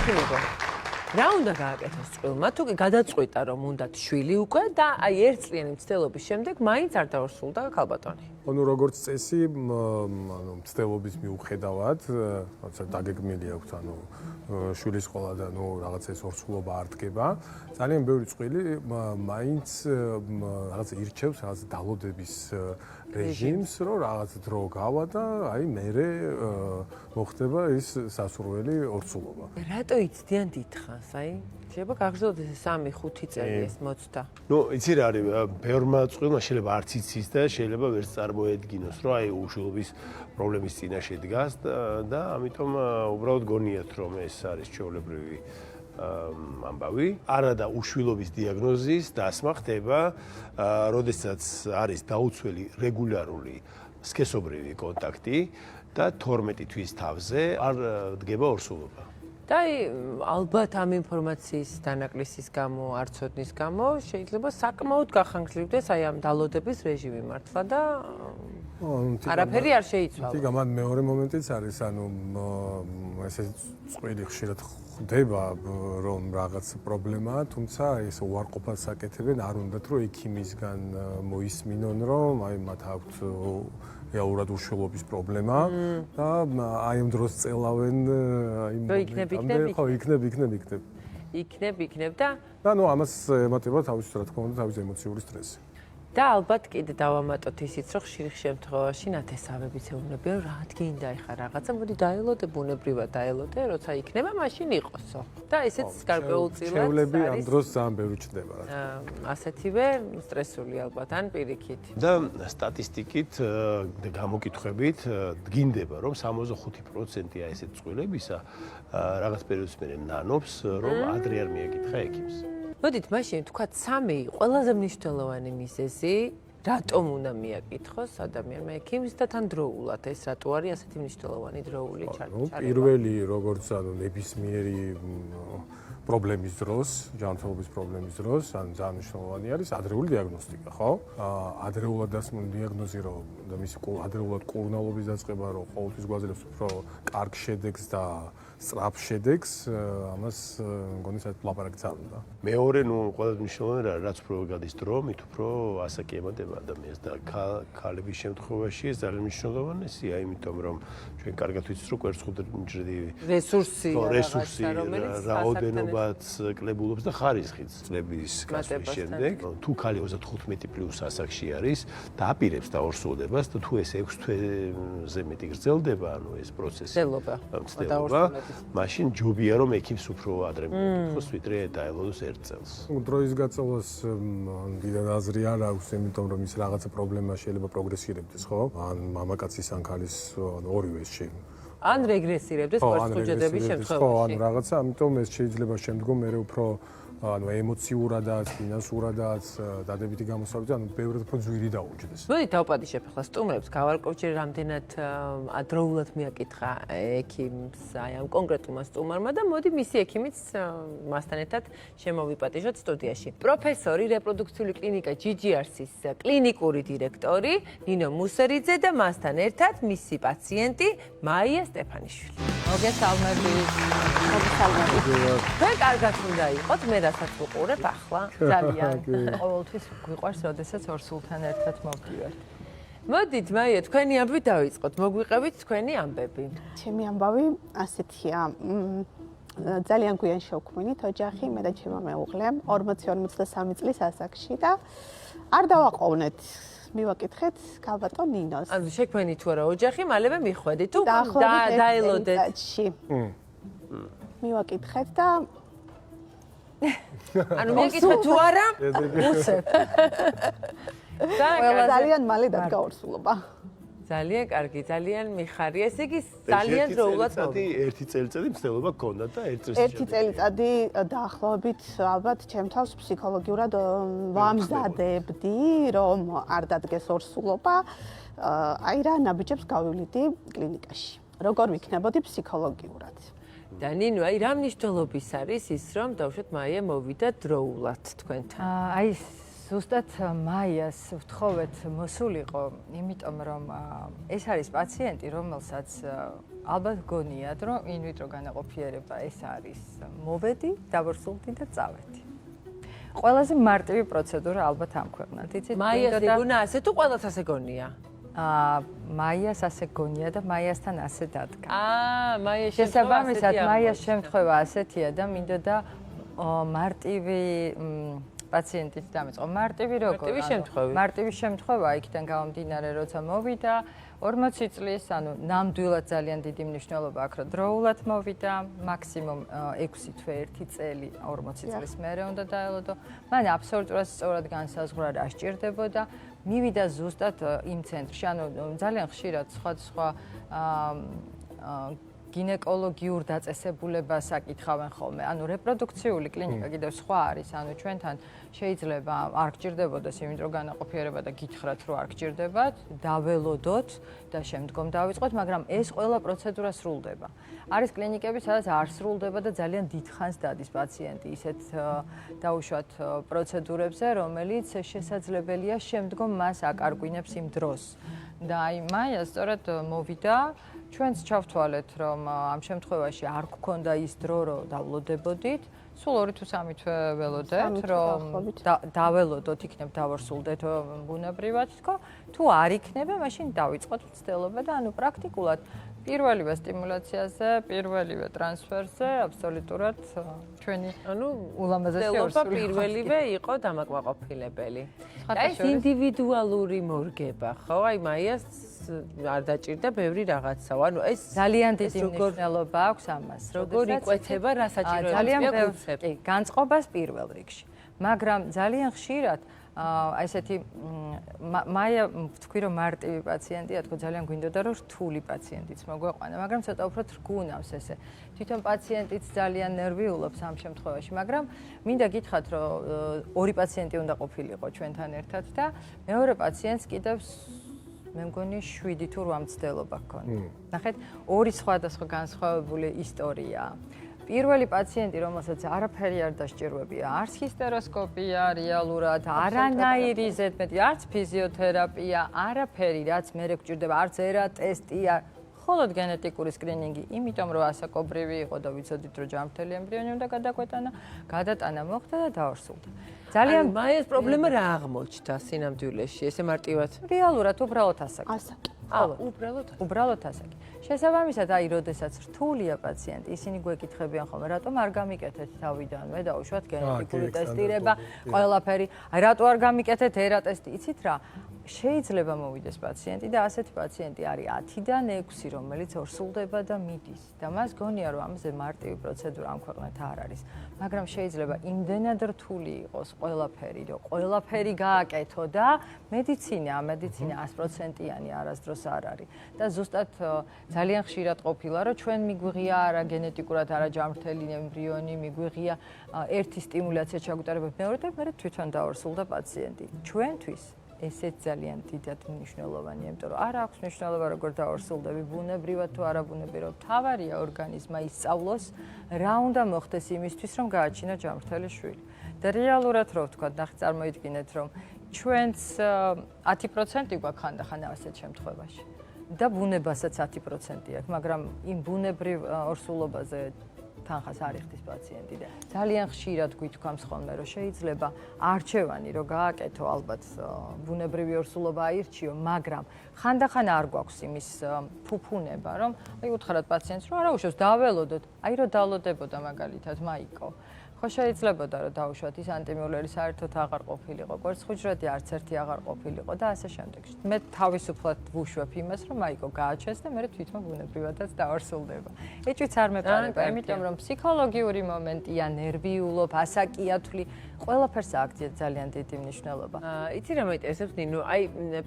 მოგხილიყო. რა უნდა გააკეთოს წყვილმა? თუ კი გადაწყვიტა რომ უნდათ შვილი უკვე და აი ერთწლიანი მცდელობის შემდეგ მაინც არ დაორსულდა ქალბატონი. ანუ როგორც წესი, ანუ მცდელობის მიუხედავად, რაცა დაგეგმილი აქვს, ანუ შვილის ყოლა და ნუ რაღაცა ეს ორსულობა არ დგება. ძალიან ბევრი წყვილი მაინც რაღაცა ირჩევს რაღაც დალოდების რეჟიმს, რომ რაღაც დრო გავა და აი მერე მოხდება ის სასურველი ორსულობა. რატო იცდიან დიდხანს, აი? შეიძლება გაგრძელდეს 3-5 წელი ეს მოცდა. ნუ იცი რა არის, ბევრმა წყვილმა შეიძლება არც იცის და შეიძლება ვერც წარმოედგინოს, რომ აი უშვილობის პრობლემის წინაშე დგას და ამიტომ უბრალოდ გონიათ, რომ ეს არის ჩვეულებრივი ამბავი. არა და უშვილობის დიაგნოზის დასმა ხდება, როდესაც არის დაუცველი რეგულარული სქესობრივი კონტაქტი და 12 თვის თავზე არ დგება ორსულობა. და ალბათ ამ ინფორმაციის დანაკლისის გამო, არცოდნის გამო შეიძლება საკმაოდ გახანგრძლივდეს აი ამ დალოდების რეჟიმი მართლა და არაფერი არ შეიცვალა. თი გამან მეორე მომენტიც არის, ანუ ესე წვილი ხშირად ხდება, რომ რაღაც პრობლემაა, თუმცა ეს უარყოფას აკეთებენ, არ უნდათ რომ ექიმისგან მოისმინონ, რომ აი მათ აქვთ რეალურად უშვილობის პრობლემა და აი ამ დროს წელავენ აი იქნებ და ნუ ამას ემატება თავის რა თქმა უნდა თავის ემოციური სტრესი. და ალბათ კიდე დავამატოთ ისიც, რომ ხშირ შემთხვევაში ნათესავებიც ეუბნებიან, რომ რა გინდა ეხა რაღაცა, მოდი დაელოდე, ბუნებრივად დაელოდე, როცა იქნება, მაშინ იყოსო. და ესეც გარკვეულწილად ჩვეულები ამ დროს ძალიან ბევრი ჩნდება რა. ასეთივე სტრესული ალბათ ან პირიქით. და სტატისტიკით და გამოკითხვებით დგინდება, რომ 65%-ია ესეთ წყვილებისა რაღაც პერიოდის მერე ნანობს, რომ ადრე არ მიეკითხა ექიმს. მოდით მაშინ თქვა 3 ყველაზე მნიშვნელოვანი მიზეზი, რატომ უნდა მიაკითხოს ადამიანმა ექიმს და თან დროულად ეს რატო არის ასეთი მნიშვნელოვანი დროული ჩარჩა. პირველი როგორც ანუ ნებისმიერი პრობლემის დროს, ჯანმრთელობის პრობლემის დროს, ან ძალიან მნიშვნელოვანი არის ადრეული დიაგნოსტიკა, ხო? ადრეულად დასმული დიაგნოზი, რომ და მისი ადრეულად კურნალობის დაწყება, რომ ყოველთვის გვაძლევს უფრო კარგ შედეგს და სწრაფ შედეგს, ამას მგონი საერთოდ ლაპარაკიც არ უნდა. მეორე, ნუ ყველაზე მნიშვნელოვანი რა, რაც უფრო გადის დრო, მით უფრო ასაკი ემატება ადამიანს და ქალების შემთხვევაში ეს ძალიან მნიშვნელოვანია, იმიტომ რომ ჩვენ კარგად ვიცით, რომ კვერცხუჯრედი რესურსი, რაოდენობაც კლებულობს და ხარისხიც წლების გასვლის შემდეგ. თუ ქალი 35 პლუს ასაკში არის და აპირებს და ორსულებას და თუ ეს 6 თვეზე მეტი გრძელდება, ანუ ეს პროცესი მცდელობა, მაშინ ჯობია რომ ექიმს უფრო ადრე მიეკითხოს, ვიდრე დაელოდოს 1 წელს. დროის გაწევას დიდად აზრი არ აქვს, იმიტომ რომ ის რაღაცა პრობლემა შეიძლება პროგრესირებდეს, ხო? ან მამაკაცის ან ქალის ორივეში. ან რეგრესირებდეს კვერცხუჯრედების შემთხვევაში. ხო, ანუ რაღაცა, ამიტომ ეს შეიძლება შემდგომ მერე უფრო ანუ ემოციურადაც, ფინანსურადაც, დადებითი გამოსავლებით, ანუ ბევრად უფრო ძვირი დაუჯდეს. მოდით დავპატიჟებ ახლა სტუმრებს, გავარკვევჩი რამდენად ადროულად მიაკითხა ექიმს აი ამ კონკრეტულმა სტუმარმა და მოდი მისი ექიმიც მასთან ერთად შემოვიპატიჟოთ სტუდიაში. პროფესორი რეპროდუქციული კლინიკა GGRC-ის კლინიკური დირექტორი ნინო მუსერიძე და მასთან ერთად მისი პაციენტი მაია სტეფანიშვილი. მოგესალმებით. თქვენ კარგად უნდა იყოთ, მე რასაც ვუყურებ ახლა. ძალიან. ყოველთვის გვიყვარს, როდესაც ორსულთან ერთად მოვდივართ. მოდით, მაია, თქვენი ამბავი დავიწყოთ. მოგვიყევით თქვენი ამბები. ჩემი ამბავი ასეთია. ძალიან გვიან შევქმნით ოჯახი, მე და ჩემო მეუღლე, 42-43 წლის ასაკში და არ დავაყოვნეთ. მივაკითხეთ ქალბატონ ნინოს. ანუ შექმნით თუ არა ოჯახი, მალევე მიხვედით თუ დაელოდეთ. მივაკითხეთ და ანუ მეკითხეთ თუ არა? უცებ. ძალიან მალე დადგა ორსულობა. ძალიან კარგი, ძალიან მიხარია. ეს იგი ძალიან დროულად მოვიდა. ერთი წელიწადი მცდელობა გქონდა და ერთი წელიწადი დაახლოებით ალბათ ჩემთავს ფსიქოლოგიურად ვამზადებდი, რომ არ დადგეს ორსულობა. აი რა ნაბიჯებს გავივლიდი კლინიკაში. როგორ ვიქნებოდი ფსიქოლოგიურად. და ნინო, აი რა მნიშვნელობის არის ის, რომ დავუშვათ მაია მოვიდა დროულად თქვენთან? აი ზუსტად მაიას ვთხოვეთ მოსულიყო, იმიტომ რომ ეს არის პაციენტი, რომელსაც ალბათ გონიათ, რომ ინვიტრო განაყოფიერება ეს არის მოვედი, დავორსულდი და წავედი. ყველაზე მარტივი პროცედურა ალბათ ამ ქვეყნად. იცით? მაიას ეგონა ასე თუ ყველას ასე გონია? მაიას ასე გონია და მაიასთან ასე დადგა. მაიას შესაბამისად, მაიას შემთხვევა ასეთია და მინდოდა მარტივი პაციენტით დამეწყო. მარტივი როგორ? მარტივი შემთხვევა იქიდან გამომდინარე, როცა მოვიდა 40 წლის, ანუ ნამდვილად ძალიან დიდი მნიშვნელობა აქვს, რომ დროულად მოვიდა, მაქსიმუმ 6 თვე 1 წელი 40 წლის მერე უნდა დაელოდო. მან აბსოლუტურად სწორად განსაზღვრა რა სჭირდებოდა. მივიდა ზუსტად იმ ცენტრში, ანუ ძალიან ხშირად სხვა გინეკოლოგიურ დაწესებულებას აკითხავენ ხოლმე. ანუ რეპროდუქციული კლინიკა კიდევ სხვა არის, ანუ ჩვენთან შეიძლება არ გჭირდებოდეს იმიტრო განაყოფიერება და გითხრათ, რომ არ გჭირდებათ, დაველოდოთ და შემდგომ დავიწყოთ, მაგრამ ეს ყველა პროცედურა სრულდება. არის კლინიკები, სადაც არ სრულდება და ძალიან დიდხანს დადის პაციენტი ისეთ დაუშვათ პროცედურებზე, რომელიც შესაძლებელია შემდგომ მას აკარგვინებს იმ დროს. და აი მაია სწორად მოვიდა ჩვენც ჩავთვალეთ, რომ ამ შემთხვევაში არ გქონდა ის დრო, რომ დავლოდებოდით. სულ 2 თუ 3 თვე ველოდეთ, რომ დაველოდოთ, იქნებ დავორსულდეთ ბუნებრივად თქო. თუ არ იქნება, მაშინ დავიწყოთ მცდელობა და ანუ პრაქტიკულად პირველივე სტიმულაციაზე, პირველივე ტრანსფერზე აბსოლუტურად ჩვენი ულამაზესი მცდელობა პირველივე იყო დამაკმაყოფილებელი. და ეს ინდივიდუალური მორგება, ხო? აი მაიას არ დაჭირდა ბევრი რაღაცა. ანუ ეს ძალიან დიდი მნიშვნელობა აქვს ამას. როგორ იკვეთება, რა საჭიროებაა გულწრფელს. კი, განწყობას პირველ რიგში. მაგრამ ძალიან ხშირად აი ესეთი მაია ვთქვი რომ მარტივი პაციენტია, თქო ძალიან გვინდოდა რომ რთული პაციენტიც მოგვეყვანა, მაგრამ ცოტა უფრო რგუნავს ესე. თვითონ პაციენტიც ძალიან ნერვიულობს ამ შემთხვევაში, მაგრამ მინდა გითხრათ რომ 2 პაციენტი უნდა ყოფილიყო ჩვენთან ერთად და მეორე პაციენტს კიდევ მე მგონი 7 თუ 8 მცდელობა ჰქონდა. ნახეთ, 2 სხვადასხვა განსხვავებული ისტორიაა. პირველი პაციენტი, რომელსაც არაფერი არ დასჭირვებია, არც ჰისტეროსკოპია რეალურად, არანაირი ზედმეტი, არც ფიზიოთერაპია, არაფერი, რაც მერე გვჭირდება, არც ერა ტესტია, მხოლოდ გენეტიკური სკრინინგი, იმიტომ რომ ასაკობრივი იყო და ვიცოდით, რომ ჯანმრთელი ემბრიონი უნდა გადაგვეტანა, გადატანა მოხდა და დაორსულდა. ძალიან მაიას პრობლემა რა აღმოჩნდა სინამდვილეში, ესე მარტივად? რეალურად უბრალოდ ასაკი. უბრალოდ ასაკი. შესაბამისად, აი, როდესაც რთულია პაციენტი, ისინი გვეკითხებიან ხოლმე, რატომ არ გამიკეთეთ თავიდანვე, დაუშვათ გენეტიკური ტესტირება, ყველაფერი. აი, რატო არ გამიკეთეთ ერა ტესტი, იცით რა? შეიძლება მოვიდეს პაციენტი და ასეთი პაციენტი არის 10-დან 6, რომელიც ორსულდება და მიდის. და მას გონია, რომ ამაზე მარტივი პროცედურა ამ ქვეყნად არ არის. მაგრამ შეიძლება იმდენად რთული იყოს ყველაფერი, რომ ყველაფერი გააკეთო და მედიცინა 100%-იანი არასდროს არ არის. და ზუსტად ძალიან ხშირად ყოფილა, რომ ჩვენ მიგვიღია არა გენეტიკურად არა ჯანმრთელი ემბრიონი, მიგვიღია ერთი სტიმულაცია ჩაგვიტარება მეორე და მე თვითონ დაორსულდა პაციენტი. ჩვენთვის ესეც ძალიან დიდად მნიშვნელოვანია, იმიტომ რომ არ აქვს მნიშვნელობა როგორ დაორსულდები, ბუნებრივად თუ არაბუნებრივად. თავარია ორგანიზმა ისწავლოს რა უნდა მოხდეს იმისთვის, რომ გააჩინა ჯანმრთელი შვილი. და რეალურად რო ვთქვა, ნახე წარმოიდგინეთ, რომ ჩვენც 10% გვაქვს ხანდახან ასეთ შემთხვევაში. და ბუნებასაც 10% აქვს, მაგრამ იმ ბუნებრივ ორსულობაზე თანხას არ იხდის პაციენტი და ძალიან ხშირად გვითქვამს ხოლმე, რომ შეიძლება არჩევანი რო გააკეთო, ალბათ ბუნებრივი ორსულობა აირჩიო, მაგრამ ხანდახან არ გვაქვს იმის ფუფუნება, რომ აი უთხრათ პაციენტს, რომ არა უშავს დაველოდოთ, აი რომ დავლოდებოდა მაგალითად მაიკო. ხო შეიძლებოდა რომ დაუშვათ ის ანტიმიულერი საერთოდ აღარ ყოფილიყო, კვერცხუჯრედი არც ერთი აღარ ყოფილიყო და ასე შემდეგ. მე თავისუფლად ვუშვებ იმას, რომ მაიკო გააჩეს და მე თვითონ ბუნებრივადაც დაორსულდება. ეჭვიც არ მეპარება, იმიტომ რომ ფსიქოლოგიური მომენტია, ნერვიულობ, ასაკია თვლი, ყველაფერს აქვს ძალიან დიდი მნიშვნელობა. იცი რა მაინტერესებს ნინო, აი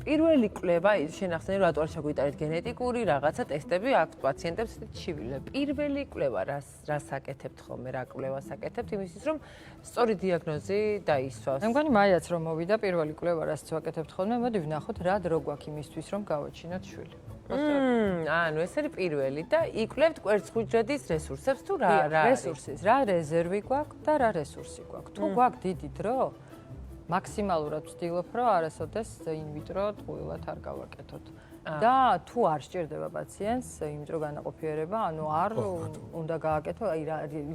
პირველი კვლევა შენახსენე რატო არ შეგვიტარეთ გენეტიკური რაღაცა ტესტები აქვს პაციენტებს ჩივილე. პირველი კვლევა რას აკეთებთ ხოლმე, რა კვლევას აკეთებთ იმისთვის რომ სწორი დიაგნოზი დაისვას. მე მგონი მაიაც რომ მოვიდა პირველი კვლევა რაც ვაკეთებთ ხოლმე, მოდი ვნახოთ რა დრო გვაქვს იმისთვის რომ გავაჩინოთ შვილი. ანუ ეს არის პირველი და იკვლევთ კვერცხუჯრედის რესურსებს თუ რა რესურსის, რა რეზერვი გვაქვს და რა რესურსი გვაქვს. თუ გვაქვს დიდი დრო, მაქსიმალურად ვცდილობ, რომ არასოდეს ინვიტრო ტყუილად არ გავაკეთოთ. და თუ არ სჭირდება პაციენტს ინვიტრო განაყოფიერება, ანუ არ უნდა გააკეთო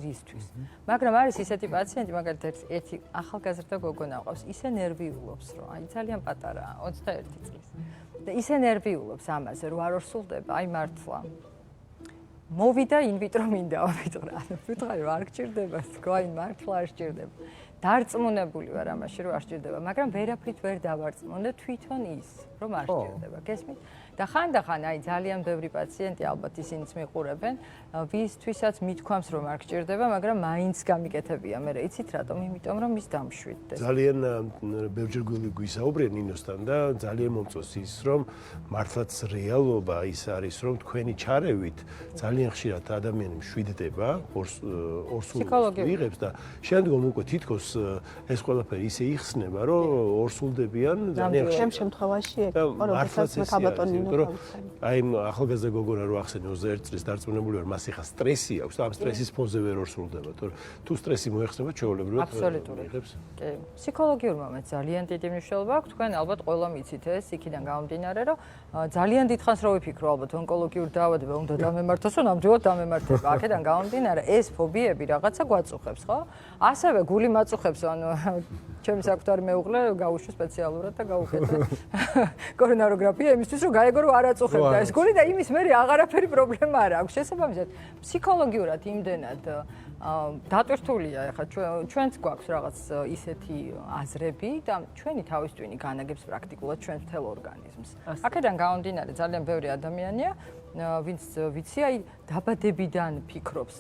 რისთვის. მაგრამ არის ისეთი პაციენტი, მაგალითად ერთი ახალგაზრდა გოგონა ყავს, ისე ნერვიულობს, რომ აი ძალიან პატარაა, 21 წლის. და ისე ნერვიულობს ამაზე, რომ არ ორსულდება, აი მართლა. მოვიდა ინვიტრო მინდა, ვიტყრა. ვიტყარი რომ არ გჭირდება, თქვა აი მართლა არ სჭირდება. დარწმუნებული ვარ ამაში, რომ არ სჭირდება, მაგრამ ვერაფრით ვერ დავარწმუნე თვითონ ის, რომ არ სჭირდება. გესმით? და ხანდახან აი ძალიან ბევრი პაციენტი ალბათ ისინიც მიყურებენ, ვისთვისაც მithქვამს რომ არ გჭირდება, მაგრამ მაინც გამიკეთებია. მე იცით რატომ? იმიტომ რომ ის დამშვიდდეს. ძალიან ბევრჯერ გვისაუბრე ნინოსთან და ძალიან მომწონს ის, რომ მართლაც რეალობა ის არის, რომ თქვენი ჩარევით ძალიან ხშირად ადამიანი მშვიდდება, ორსულს იღებს და შემდგომ უკვე თითქოს ეს ყველაფერი ისე იხსნება, რომ ორსულდებიან ძალიან ხშირად. შემ შემთხვევაში ეგ როდესაც მე ქალბატონი აი ახალგაზრდა გოგონა რო ახსენე 21 წლის დარწმუნებული ვარ, მას ეხა სტრესი აქვს და ამ სტრესის ფონზე ვერ ორსულდება, თორე თუ სტრესი მოეხსნება ჩვეულებრივად აბსოლუტურად. კი, ფსიქოლოგიურ მომენტ ძალიან დიდი მნიშვნელობა აქვს. თქვენ ალბათ ყველა მიცით ეს იქიდან გამომდინარე, რომ ძალიან დიდხანს რო ვიფიქრო ალბათ ონკოლოგიურ დაავადება უნდა დამემართოს, რომ ნამდვილად დამემართება. აქედან გამომდინარე ეს ფობიები რაღაცა გვაწუხებს, ხო? ასევე გული მაწუხებს, ანუ ჩემს საკუთარი მეუღლე გავუშვი სპეციალურად და გავუკეთე კორონაროგრაფია იმისთვის რომ გაეგო რომ არ აწუხებდა ეს გული და იმის მერე აღარაფერი პრობლემა არ აქვს. შესაბამისად ფსიქოლოგიურად იმდენად დატვირთულია ახლა ჩვენც გვაქვს რაღაც ისეთი აზრები და ჩვენი თავის ტვინი განაგებს პრაქტიკულად ჩვენს მთელ ორგანიზმს. აქედან გამომდინარე ძალიან ბევრი ადამიანია ვინც ვიცი აი დაბადებიდან ფიქრობს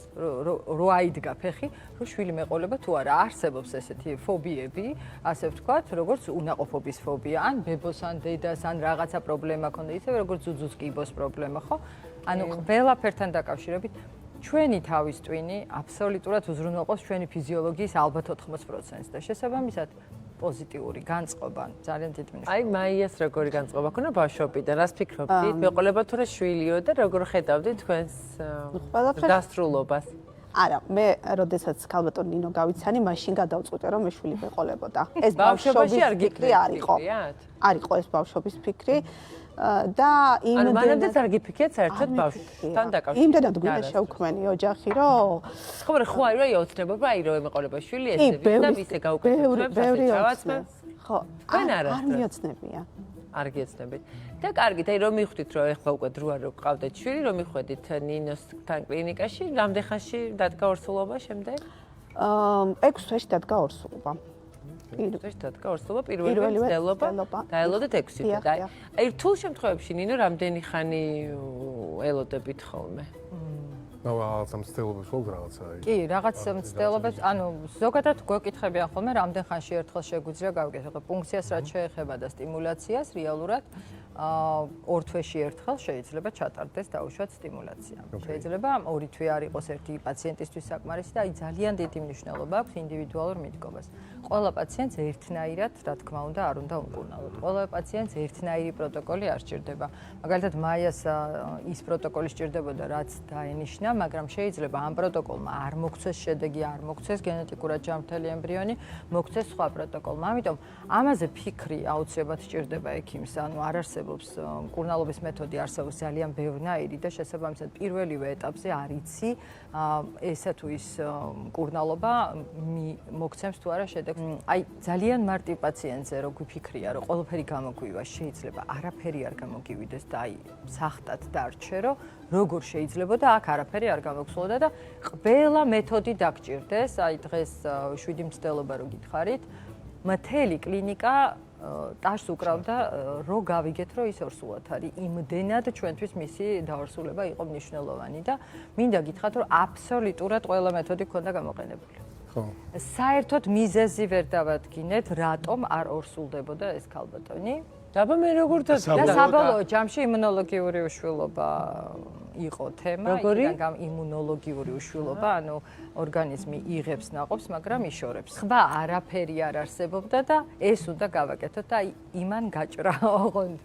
რო აიდგა ფეხი რომ შვილი მეყოლება თუ არა არსებობს ესეთი ფობიები ასე ვთქვათ როგორც უნაყოფობის ფობია ან ბებოს ან დედას ან რაღაცა პრობლემა ქონდა ისე როგორც ძუძუს კიბოს პრობლემა ხო ანუ ყველაფერთან დაკავშირებით ჩვენი თავის ტვინი აბსოლუტურად უზრუნველყოფს ჩვენი ფიზიოლოგიის ალბათ 80%-ს და შესაბამისად პოზიტიური განწყობა ძალიან დიდი მნიშვნელობა. აი მაიას როგორი განწყობა ქონა ბავშვობიდან? რას ფიქრობდით? მეყოლება თუ რა შვილიო და როგორ ხედავდით თქვენს დასრულობას? არა, მე როდესაც ქალბატონ ნინო გავიცანი, მაშინ გადავწყვიტე რომ მე შვილი მეყოლებოდა. ეს ბავშვობის ფიქრი არ იყო. არ იყო ეს ბავშვობის ფიქრი. და იმდენად მანამდეც არ გიფიქრეთ საერთოდ ბავშვთან დაკავშირებით. იმდენად გვინდა შევქმენი ოჯახი, რომ ხო, ხო, აი რა ოცნება, აი რა მეყოლება შვილი ესე და ისე გაუკეთებთ ჩავაცმე. ხო, არ მიოცნებია. არ გიოცნებით. და კარგით, აი რომ მივხვდით, რომ ეხლა უკვე დროა რომ გყავდეთ შვილი, რომ მიხვედით ნინოსთან კლინიკაში, რამდენ ხანში დადგა ორსულობა შემდეგ? 6 თვეში დადგა ორსულობა. პირველი მცდელობა დაელოდეთ 6 თვე და აი რთულ შემთხვევებში ნინო რამდენი ხანი ელოდებით ხოლმე? ნუ რაღაცა მცდელობებს ვქ რაღაცა აი. კი, რაღაც მცდელობებს, ანუ ზოგადად გვეკითხებიან ხოლმე რამდენ ხანში ერთხელ შეგვიძლია გავაკეთოთ პუნქციას რაც შეეხება და სტიმულაციას რეალურად 2 თვეში ერთხელ შეიძლება ჩატარდეს დაუშვათ სტიმულაცია. შეიძლება 2 თვე არ იყოს ერთი პაციენტისთვის საკმარისი და აი ძალიან დიდი მნიშვნელობა აქვს ინდივიდუალურ მიდგომას. ყველა პაციენტს ერთნაირად, რა თქმა უნდა, არ უნდა უმკურნალოთ. ყველა პაციენტს ერთნაირი პროტოკოლი არ სჭირდება. მაგალითად, მაიას ის პროტოკოლი სჭირდებოდა, რაც დაენიშნა, მაგრამ შეიძლება ამ პროტოკოლმა არ მოგცეს შედეგი, არ მოგცეს გენეტიკურად ჯანმრთელი ემბრიონი, მოგცეს სხვა პროტოკოლმა. ამიტომ ამაზე ფიქრი აუცილებლად სჭირდება ექიმს, ანუ არ არსებობს მკურნალობის მეთოდი, არსებობს ძალიან ბევრნაირი და შესაბამისად პირველივე ეტაპზე არ იცი ესა თუ ის მკურნალობა მოგცემს თუ არა შედეგს. აი ძალიან მარტივ პაციენტზე რო გვიფიქრია, რომ ყველაფერი გამოგვივა, შეიძლება არაფერი არ გამოგივიდეს და აი სახტად დარჩე, რომ როგორ შეიძლება და აქ არაფერი არ გამოგხსოვდა და ყველა მეთოდი დაგჭირდეს. აი დღეს 7 მცდელობა რო გითხარით, მთელი კლინიკა ტაშს უკრავდა რო გავიგეთ რომ ის ორსულად არის იმდენად ჩვენთვის მისი დაორსულება იყო მნიშვნელოვანი და მინდა გითხრათ რომ აბსოლუტურად ყველა მეთოდი ქონდა გამოყენებული. ხო. საერთოდ მიზეზი ვერ დავადგინეთ რატომ არ ორსულდებოდა ეს ქალბატონი. დაბა მე როგორ და საბოლოო ჯამში იმუნოლოგიური უშვილობა იყო თემა, იქიდან იმუნოლოგიური უშვილობა, ანუ ორგანიზმი იღებს ნაყოფს, მაგრამ იშორებს. სხვა არაფერი არ არსებობდა და ეს უნდა გავაკეთოთ და იმან გაჭრა ოღონდ.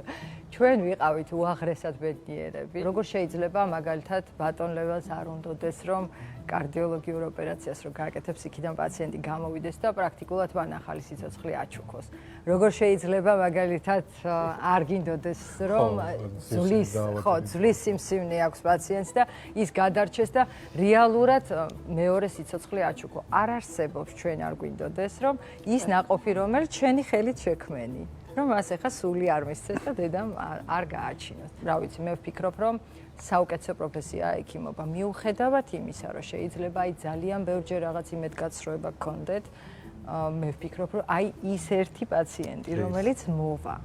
ჩვენ ვიყავით უაღრესად ბედნიერები. როგორ შეიძლება მაგალითად ბატონ ლეველს არ უნდოდეს რომ კარდიოლოგიურ ოპერაციას რო გააკეთებს, იქიდან პაციენტი გამოვიდეს და პრაქტიკულად მან ახალი სიცოცხლე აჩუქოს. როგორ შეიძლება მაგალითად არ გინდოდეს რომ ძვლის სიმსივნე აქვს პაციენტს და ის გადარჩეს და რეალურად მეორე სიცოცხლე აჩუქო. არ არსებობს ჩვენ არ გვინდოდეს რომ ის ნაყოფი რომელიც ჩვენი ხელით შექმენი რომ მას ახლა სული არ მისცეს და დედამ არ გააჩინოს. რა ვიცი, მე ვფიქრობ რომ საუკეთესო პროფესიაა ექიმობა. მიუხედავად იმისა, რომ შეიძლება აი ძალიან ბევრჯერ რაღაც იმედგაცრუება გქონდეთ, მე ვფიქრობ, რომ აი ის ერთი პაციენტი, რომელიც მოვა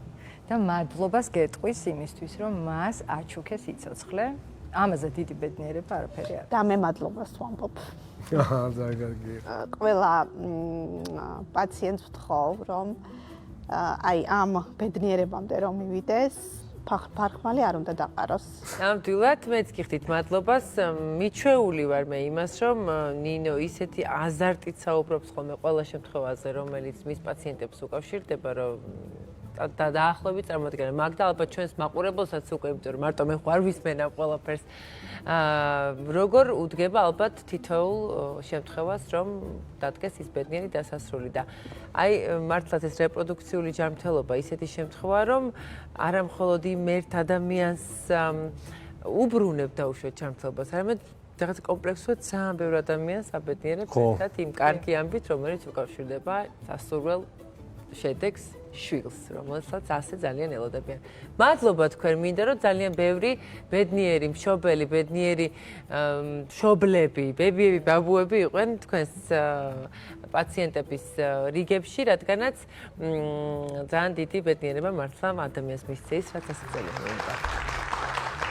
და მადლობას გეტყვის იმისთვის, რომ მას აჩუქეს სიცოცხლე. ამაზე დიდი ბედნიერება არაფერი არ. და მე მადლობას ვამბობ. ძალიან კარგი. ყველა პაციენტს ვთხოვ, რომ აი ამ ბედნიერებამდე რომ მივიდეს, ფარხმალი არ უნდა დაყაროს. ნამდვილად, მეც გიხდით მადლობას. მიჩვეული ვარ მე იმას, რომ ნინო ისეთი აზარტით საუბრობს ხოლმე ყველა შემთხვევაზე, რომელიც მის პაციენტებს უკავშირდება, რომ და დაახლოებით წარმოადგენენ მაგდა ალბათ ჩვენს მაყურებელსაც უკვე იმიტომ რომ მარტო მე ხარ ვისმენავ ყველაფერს როგორ უდგება ალბათ თითოეულ შემთხვევას რომ დადგეს ის ბედნიერი დასასრული და აი მართლაც ეს რეპროდუქციული ჯანმრთელობა ისეთი შემთხვევა რომ არა მხოლოდ იმ ერთ ადამიანს უბრუნებ დაუშვათ ჯანმრთელობას არამედ რაღაც კომპლექსურად ძალიან ბევრ ადამიანს აბედნიერებს ერთად იმ კარგი ამბით რომელიც უკავშირდება სასურველ შედეგს შვილს, რომელსაც ასე ძალიან ელოდებიან. მადლობა თქვენ მინდა რომ ძალიან ბევრი ბედნიერი, მშობელი, ბედნიერი მშობლები, ბებიები, ბაბუები იყვნენ თქვენს პაციენტების რიგებში, რადგანაც ძალიან დიდი ბედნიერება მართლა ადამიანს მისცეს, რაც ასე ძალიან მოუყვარს.